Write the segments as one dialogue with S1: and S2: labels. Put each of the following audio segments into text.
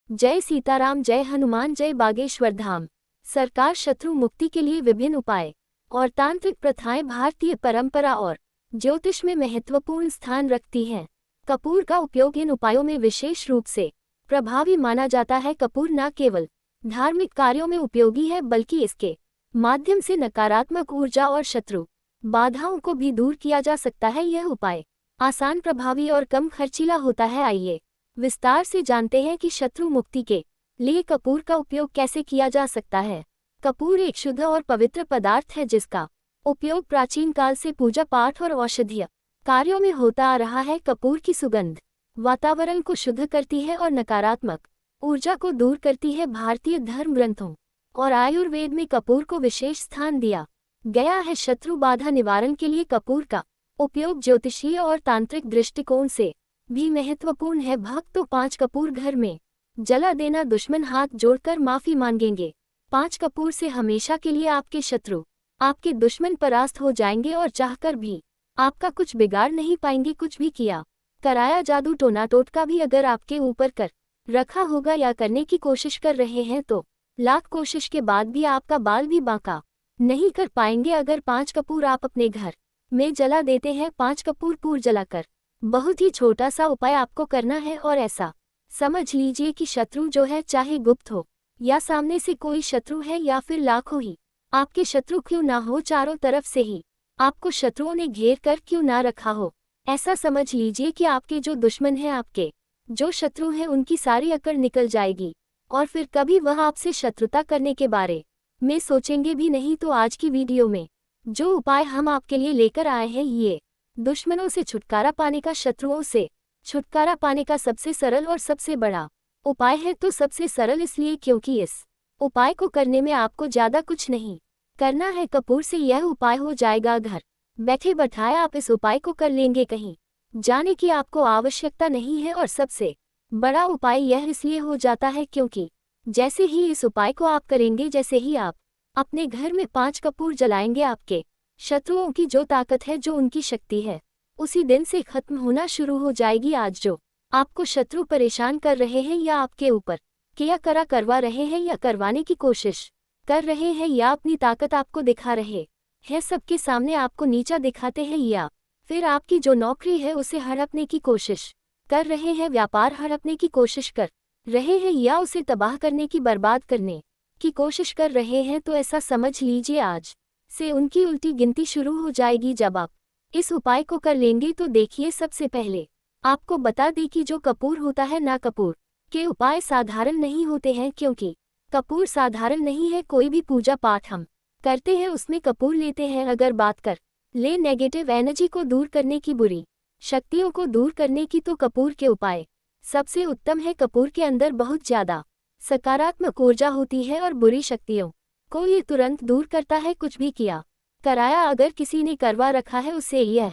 S1: जय सीताराम, जय हनुमान, जय बागेश्वर धाम। सरकार शत्रु मुक्ति के लिए विभिन्न उपाय और तांत्रिक प्रथाएं भारतीय परंपरा और ज्योतिष में महत्वपूर्ण स्थान रखती हैं। कपूर का उपयोग इन उपायों में विशेष रूप से प्रभावी माना जाता है। कपूर न केवल धार्मिक कार्यों में उपयोगी है बल्कि इसके माध्यम से नकारात्मक ऊर्जा और शत्रु बाधाओं को भी दूर किया जा सकता है। यह उपाय आसान, प्रभावी और कम खर्चीला होता है। आइए विस्तार से जानते हैं कि शत्रु मुक्ति के लिए कपूर का उपयोग कैसे किया जा सकता है। कपूर एक शुद्ध और पवित्र पदार्थ है जिसका उपयोग प्राचीन काल से पूजा पाठ और औषधीय कार्यों में होता आ रहा है। कपूर की सुगंध वातावरण को शुद्ध करती है और नकारात्मक ऊर्जा को दूर करती है। भारतीय धर्म ग्रंथों और आयुर्वेद में कपूर को विशेष स्थान दिया गया है। शत्रु बाधा निवारण के लिए कपूर का उपयोग ज्योतिषीय और तांत्रिक दृष्टिकोण से भी महत्वपूर्ण है। भक्त तो 5 कपूर घर में जला देना, दुश्मन हाथ जोड़कर माफी मांगेंगे। 5 कपूर से हमेशा के लिए आपके शत्रु, आपके दुश्मन परास्त हो जाएंगे और चाहकर भी आपका कुछ बिगाड़ नहीं पाएंगे। कुछ भी किया कराया जादू टोना टोटका भी अगर आपके ऊपर कर रखा होगा या करने की कोशिश कर रहे हैं तो लाख कोशिश के बाद भी आपका बाल भी बांका नहीं कर पाएंगे। अगर 5 कपूर आप अपने घर में जला देते हैं, 5 कपूर पूर जलाकर, बहुत ही छोटा सा उपाय आपको करना है। और ऐसा समझ लीजिए कि शत्रु जो है, चाहे गुप्त हो या सामने से कोई शत्रु है या फिर लाखों ही आपके शत्रु क्यों ना हो, चारों तरफ से ही आपको शत्रुओं ने घेर कर क्यों ना रखा हो, ऐसा समझ लीजिए कि आपके जो दुश्मन हैं, आपके जो शत्रु हैं, उनकी सारी अकड़ निकल जाएगी और फिर कभी वह आपसे शत्रुता करने के बारे में सोचेंगे भी नहीं। तो आज की वीडियो में जो उपाय हम आपके लिए लेकर आए हैं, ये दुश्मनों से छुटकारा पाने का, शत्रुओं से छुटकारा पाने का सबसे सरल और सबसे बड़ा उपाय है। तो सबसे सरल इसलिए क्योंकि इस उपाय को करने में आपको ज्यादा कुछ नहीं करना है। कपूर से यह उपाय हो जाएगा घर बैठे बैठाए। आप इस उपाय को कर लेंगे, कहीं जाने की आपको आवश्यकता नहीं है। और सबसे बड़ा उपाय यह इसलिए हो जाता है क्योंकि जैसे ही इस उपाय को आप करेंगे, जैसे ही आप अपने घर में 5 कपूर जलाएंगे, आपके शत्रुओं की जो ताकत है, जो उनकी शक्ति है, उसी दिन से खत्म होना शुरू हो जाएगी। आज जो आपको शत्रु परेशान कर रहे हैं या आपके ऊपर किया करा करवा रहे हैं या करवाने की कोशिश कर रहे हैं या अपनी ताकत आपको दिखा रहे हैं, सबके सामने आपको नीचा दिखाते हैं या फिर आपकी जो नौकरी है उसे हड़पने की कोशिश कर रहे हैं, व्यापार हड़पने की कोशिश कर रहे हैं या उसे तबाह करने की, बर्बाद करने की कोशिश कर रहे हैं, तो ऐसा समझ लीजिए आज से उनकी उल्टी गिनती शुरू हो जाएगी। जब आप इस उपाय को कर लेंगे तो देखिए, सबसे पहले आपको बता दें कि जो कपूर होता है ना, कपूर के उपाय साधारण नहीं होते हैं। क्योंकि कपूर साधारण नहीं है। कोई भी पूजा पाठ हम करते हैं उसमें कपूर लेते हैं। अगर बात कर ले नेगेटिव एनर्जी को दूर करने की, बुरी शक्तियों को दूर करने की, तो कपूर के उपाय सबसे उत्तम है। कपूर के अंदर बहुत ज्यादा सकारात्मक ऊर्जा होती है और बुरी शक्तियों को ये तुरंत दूर करता है। कुछ भी किया कराया अगर किसी ने करवा रखा है, उसे यह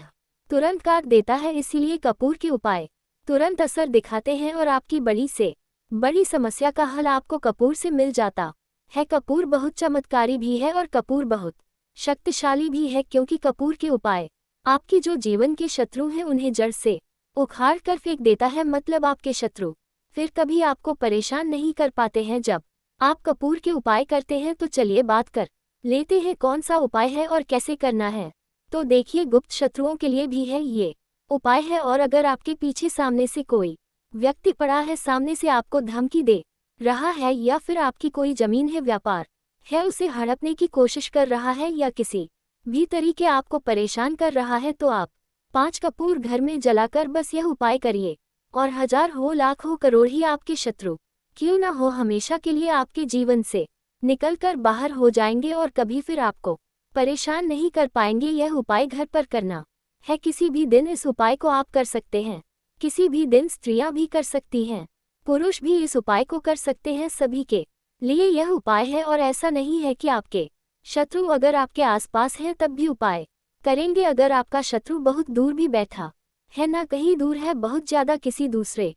S1: तुरंत काट देता है। इसीलिए कपूर के उपाय तुरंत असर दिखाते हैं और आपकी बड़ी से बड़ी समस्या का हल आपको कपूर से मिल जाता है। कपूर बहुत चमत्कारी भी है और कपूर बहुत शक्तिशाली भी है, क्योंकि कपूर के उपाय आपके जो जीवन के शत्रु हैं उन्हें जड़ से उखाड़ कर फेंक देता है। मतलब आपके शत्रु फिर कभी आपको परेशान नहीं कर पाते हैं जब आप कपूर के उपाय करते हैं। तो चलिए बात कर लेते हैं कौन सा उपाय है और कैसे करना है। तो देखिए, गुप्त शत्रुओं के लिए भी है ये उपाय है। और अगर आपके पीछे सामने से कोई व्यक्ति पड़ा है, सामने से आपको धमकी दे रहा है या फिर आपकी कोई जमीन है, व्यापार है, उसे हड़पने की कोशिश कर रहा है या किसी भी तरीके आपको परेशान कर रहा है, तो आप 5 कपूर घर में जलाकर बस यह उपाय करिए और 1000 हो, लाख हो, करोड़ ही आपके शत्रु क्यों ना हो, हमेशा के लिए आपके जीवन से निकलकर बाहर हो जाएंगे और कभी फिर आपको परेशान नहीं कर पाएंगे। यह उपाय घर पर करना है। किसी भी दिन इस उपाय को आप कर सकते हैं। किसी भी दिन स्त्रियां भी कर सकती हैं, पुरुष भी इस उपाय को कर सकते हैं। सभी के लिए यह उपाय है। और ऐसा नहीं है कि आपके शत्रु अगर आपके आसपास हैं तब भी उपाय करेंगे। अगर आपका शत्रु बहुत दूर भी बैठा है, ना कहीं दूर है, बहुत ज्यादा किसी दूसरे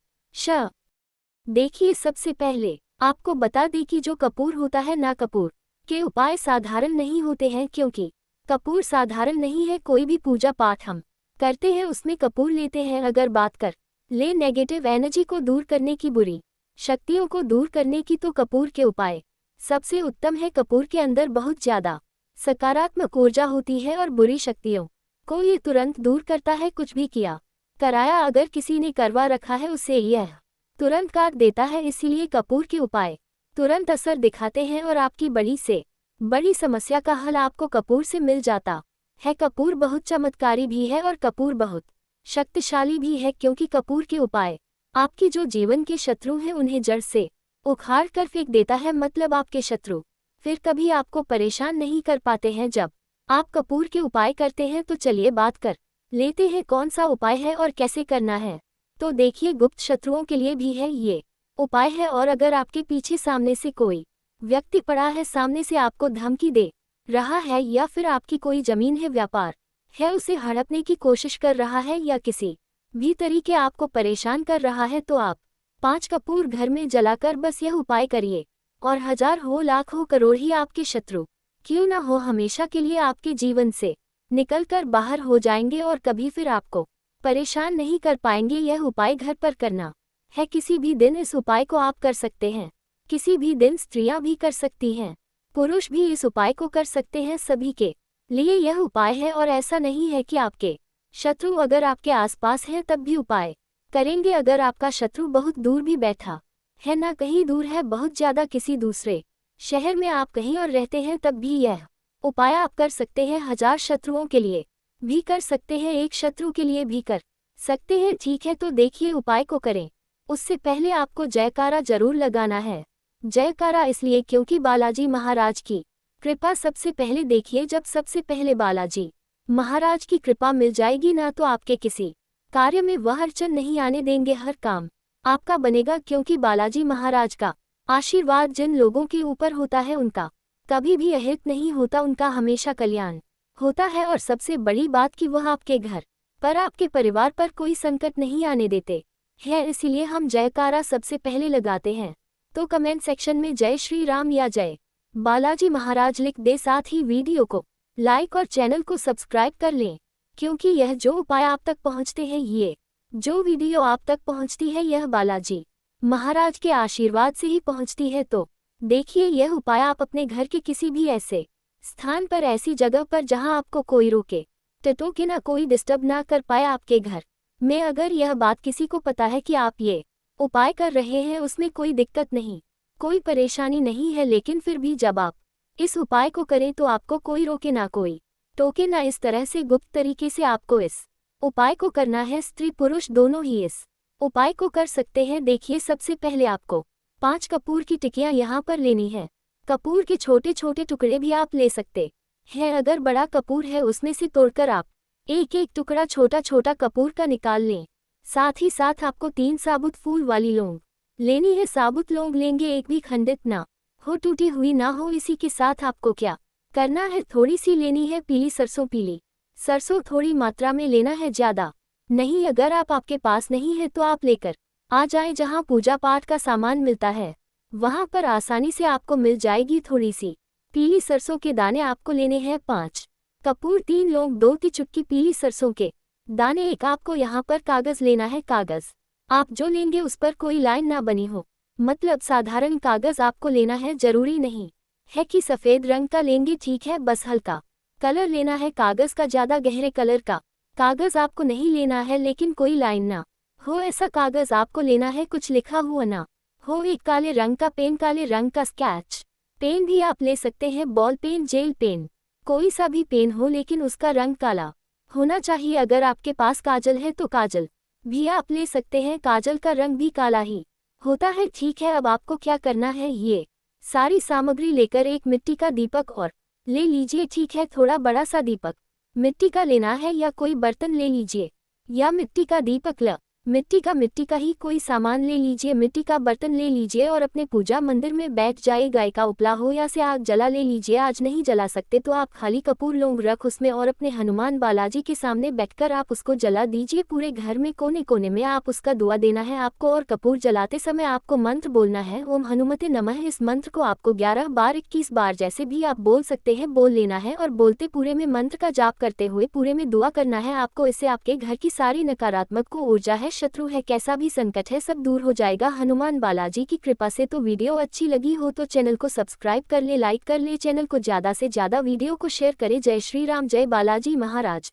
S1: देखिए, सबसे पहले आपको बता दें कि जो कपूर होता है ना, कपूर के उपाय साधारण नहीं होते हैं। क्योंकि कपूर साधारण नहीं है। कोई भी पूजा पाठ हम करते हैं उसमें कपूर लेते हैं। अगर बात कर ले नेगेटिव एनर्जी को दूर करने की, बुरी शक्तियों को दूर करने की तो कपूर के उपाय सबसे उत्तम है। कपूर के अंदर बहुत ज्यादा सकारात्मक ऊर्जा होती है और बुरी शक्तियों को ये तुरंत दूर करता है। कुछ भी किया कराया अगर किसी ने करवा रखा है उसे यह तुरंत काट देता है। इसीलिए कपूर के उपाय तुरंत असर दिखाते हैं और आपकी बड़ी से बड़ी समस्या का हल आपको कपूर से मिल जाता है। कपूर बहुत चमत्कारी भी है और कपूर बहुत शक्तिशाली भी है, क्योंकि कपूर के उपाय आपकी जो जीवन के शत्रु हैं उन्हें जड़ से उखाड़ कर फेंक देता है। मतलब आपके शत्रु फिर कभी आपको परेशान नहीं कर पाते हैं जब आप कपूर के उपाय करते हैं। तो चलिए बात कर लेते हैं कौन सा उपाय है और कैसे करना है। तो देखिए, गुप्त शत्रुओं के लिए भी है ये उपाय है। और अगर आपके पीछे सामने से कोई व्यक्ति पड़ा है, सामने से आपको धमकी दे रहा है, या फिर आपकी कोई जमीन है, व्यापार है, उसे हड़पने की कोशिश कर रहा है, या किसी भी तरीके आपको परेशान कर रहा है, तो आप 5 कपूर घर में जलाकर बस यह उपाय करिए और 1000 हो, लाख हो, करोड़ ही आपके शत्रु क्यों ना हो हमेशा के लिए आपके जीवन से निकलकर बाहर हो जाएंगे और कभी फिर आपको परेशान नहीं कर पाएंगे। यह उपाय घर पर करना है। किसी भी दिन इस उपाय को आप कर सकते हैं। किसी भी दिन स्त्रियां भी कर सकती हैं, पुरुष भी इस उपाय को कर सकते हैं। सभी के लिए यह उपाय है। और ऐसा नहीं है कि आपके शत्रु अगर आपके आसपास हैं तब भी उपाय करेंगे। अगर आपका शत्रु बहुत दूर भी बैठा है, ना कहीं दूर है, बहुत ज्यादा किसी दूसरे शहर में आप कहीं और रहते हैं, तब भी यह उपाय आप कर सकते हैं। 1000 शत्रुओं के लिए भी कर सकते हैं, एक शत्रु के लिए भी कर सकते हैं। ठीक है, तो देखिए उपाय को करें उससे पहले आपको जयकारा जरूर लगाना है। जयकारा इसलिए क्योंकि बालाजी महाराज की कृपा सबसे पहले देखिए। जब सबसे पहले बालाजी महाराज की कृपा मिल जाएगी ना, तो आपके किसी कार्य में वह अड़चन नहीं आने देंगे। हर काम आपका बनेगा, क्योंकि बालाजी महाराज का आशीर्वाद जिन लोगों के ऊपर होता है उनका कभी भी अहित नहीं होता, उनका हमेशा कल्याण होता है। और सबसे बड़ी बात कि वह आपके घर पर, आपके परिवार पर कोई संकट नहीं आने देते हैं। इसीलिए हम जयकारा सबसे पहले लगाते हैं। तो कमेंट सेक्शन में जय श्री राम या जय बालाजी महाराज लिख दे। साथ ही वीडियो को लाइक और चैनल को सब्सक्राइब कर लें, क्योंकि यह जो उपाय आप तक पहुंचते हैं, ये जो वीडियो आप तक पहुंचती है, यह बालाजी महाराज के आशीर्वाद से ही पहुंचती है। तो देखिए, यह उपाय आप अपने घर के किसी भी ऐसे स्थान पर, ऐसी जगह पर जहां आपको कोई रोके टटोके ना, कोई डिस्टर्ब ना कर पाए आपके घर में। अगर यह बात किसी को पता है कि आप ये उपाय कर रहे हैं, उसमें कोई दिक्कत नहीं, कोई परेशानी नहीं है। लेकिन फिर भी जब आप इस उपाय को करें तो आपको कोई रोके ना, कोई टोके ना। इस तरह से गुप्त तरीके से आपको इस उपाय को करना है। स्त्री पुरुष दोनों ही इस उपाय को कर सकते हैं। देखिए, सबसे पहले आपको 5 कपूर की टिकियां यहाँ पर लेनी है। कपूर के छोटे छोटे टुकड़े भी आप ले सकते हैं। अगर बड़ा कपूर है उसमें से तोड़कर आप एक एक टुकड़ा छोटा छोटा कपूर का निकाल लें। साथ ही साथ आपको 3 साबुत फूल वाली लौंग लेनी है। साबुत लौंग लेंगे, एक भी खंडित ना हो, टूटी हुई ना हो। इसी के साथ आपको क्या करना है, थोड़ी सी लेनी है पीली सरसों। पीली सरसों थोड़ी मात्रा में लेना है, ज्यादा नहीं। अगर आपके पास नहीं है तो आप लेकर आ जाएं जहां पूजा पाठ का सामान मिलता है, वहां पर आसानी से आपको मिल जाएगी। थोड़ी सी पीली सरसों के दाने आपको लेने हैं। 5 कपूर, 3 लौंग, 2 की चुटकी पीली सरसों के दाने। एक आपको यहाँ पर कागज लेना है। कागज आप जो लेंगे उस पर कोई लाइन ना बनी हो, मतलब साधारण कागज आपको लेना है। जरूरी नहीं है कि सफेद रंग का लेंगे, ठीक है, बस हल्का कलर लेना है कागज का। ज्यादा गहरे कलर का कागज आपको नहीं लेना है, लेकिन कोई लाइन ना हो ऐसा कागज आपको लेना है, कुछ लिखा हुआ ना हो। एक काले रंग का पेन, काले रंग का स्केच पेन भी आप ले सकते हैं। बॉल पेन, जेल पेन, कोई सा भी पेन हो, लेकिन उसका रंग काला होना चाहिए। अगर आपके पास काजल है तो काजल भी आप ले सकते हैं, काजल का रंग भी काला ही होता है। ठीक है, अब आपको क्या करना है, ये सारी सामग्री लेकर एक मिट्टी का दीपक और ले लीजिए। ठीक है, थोड़ा बड़ा सा दीपक मिट्टी का लेना है, या कोई बर्तन ले लीजिए, या मिट्टी का दीपक मिट्टी का ही कोई सामान ले लीजिए, मिट्टी का बर्तन ले लीजिए और अपने पूजा मंदिर में बैठ जाए। गाय का उपला हो या से आग जला ले लीजिए। आज नहीं जला सकते तो आप खाली कपूर लौंग रख उसमें और अपने हनुमान बालाजी के सामने बैठकर आप उसको जला दीजिए। पूरे घर में कोने कोने में आप उसका दुआ देना है आपको। और कपूर जलाते समय आपको मंत्र बोलना है, ओम हनुमते नमः। इस मंत्र को आपको 11 बार 21 बार जैसे भी आप बोल सकते हैं बोल लेना है, और बोलते पूरे में मंत्र का जाप करते हुए पूरे में दुआ करना है आपको। इससे आपके घर की सारी नकारात्मक को ऊर्जा है, शत्रु है, कैसा भी संकट है, सब दूर हो जाएगा हनुमान बालाजी की कृपा से। तो वीडियो अच्छी लगी हो तो चैनल को सब्सक्राइब कर ले, लाइक कर ले, चैनल को ज़्यादा से ज़्यादा वीडियो को शेयर करे। जय श्री राम, जय बालाजी महाराज।